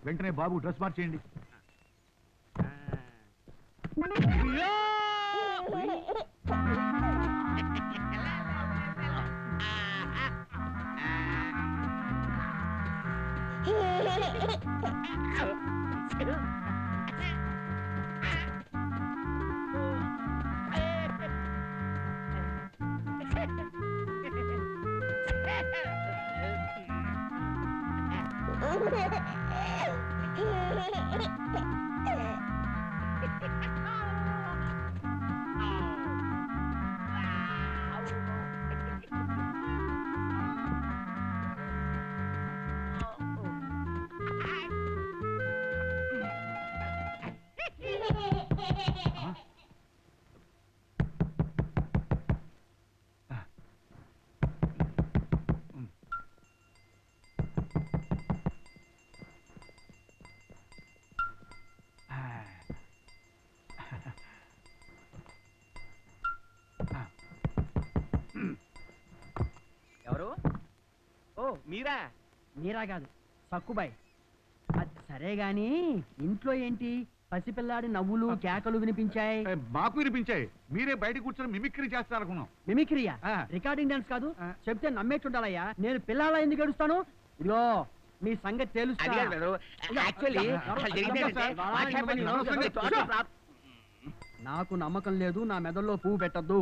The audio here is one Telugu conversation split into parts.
వెంటనే బాబు డ్రెస్ మార్చేయండి. ఎవరు? ఓ మీరా? మీరా కాదు, సక్కుబాయ్. అది సరే గాని ఇంట్లో ఏంటి పసిపిల్లాడి నవ్వులు కేకలు వినిపించాయి? మాకు వినిపించాయి. మీరే బయట కూర్చొని మిమిక్రీ చేస్తారనుకున్నాం. మిమిక్రియా? రికార్డింగ్ డాన్స్ కాదు, చెప్తే నమ్మేట్టుండాలయ్యా. నేను పిల్లలా ఎందుకు ఏడుస్తాను? ఇదిగో మీ సంగతి తెలుసు. నాకు నమ్మకం లేదు, నా మెదడులో పువ్వు పెట్టద్దు.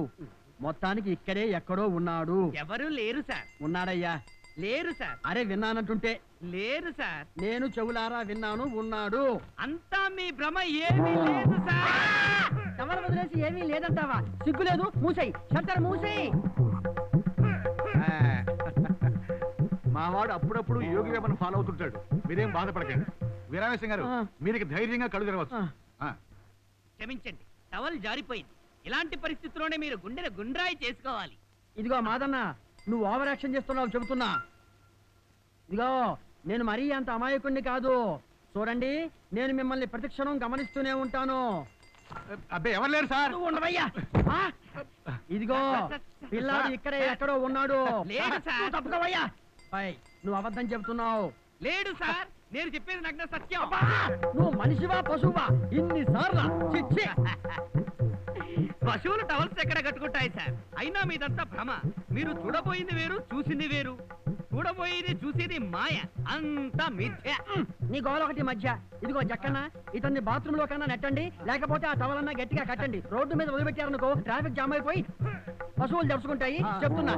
మొత్తానికి ఇక్కడే ఎక్కడో ఉన్నాడు. ఎవరు లేరు సార్. ఉన్నాడయ్యా. లేరు సార్. అరే విన్నానంటుంటే. లేరు సార్. నేను చెవులారా విన్నాను, ఉన్నాడు. అంతా మీ భ్రమ, ఏమీ లేదు సార్. ఎవరు వదిలేసి ఏమీ లేదంటావా? సిగ్గులేదు? మూసేయ్, షట్టర్ మూసేయ్. మావాడు అప్పుడప్పుడు యోగి వేమను ఫాలో అవుతుంటాడు. మీరేం బాధపడకండి. వీరావేశం గారు, మీరు ధైర్యంగా కళ్ళు తెరవచ్చు. క్షమించండి, టవల్ జారిపోయింది. ఇలాంటి పరిస్థితుల్లోనే మీరు గుండెని గుండ్రాయి చేసుకోవాలి. ఇదిగో మాదన్న, నువ్వు ఓవర్ యాక్షన్ చేస్తున్నావు చెబుతున్నా. ఇదిగో నేను మరీ అంత అమాయకుణ్ణి కాదు. చూడండి, నేను మిమ్మల్ని ప్రతిక్షణం గమనిస్తూనే ఉంటాను. అబ్బే ఎవరు లేరు సార్. ఉండవయ్యా. ఇదిగో పిల్లాడు ఇక్కడే ఎక్కడో ఉన్నాడు. లేడు సార్. తప్పుకోవయ్యా. నువ్వు అబద్ధం చెబుతున్నావు. లేడు సార్, నేను చెప్పేది నగ్న సత్యం. నువ్వు మనిషివా పశువా? ఇన్నిసార్లు చిచ్చి. పశువులు టవల్స్ ఎక్కడ కట్టుకుంటాయి సార్? అయినా మీదంతా భ్రమ. మీరు చూడబోయింది వేరు, చూసింది వేరు. చూడబోయేది చూసేది మాయ, అంతా మిథ్య. నీ గోల ఒకటి మధ్య. ఇదిగో జక్కన్న, ఇతన్ని బాత్రూమ్ లో కన్నా నెట్టండి, లేకపోతే ఆ టవల్ అన్నా గట్టిగా కట్టండి. రోడ్డు మీద వదిలిపెట్టారనుకో ట్రాఫిక్ జామ్ అయిపోయి పశువులు జరుచుకుంటాయి. చెప్తున్నా.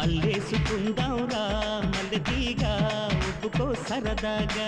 అల్లేసుకుందాంరా మల్లెతీగా, ఒప్పుకో సరదాగా.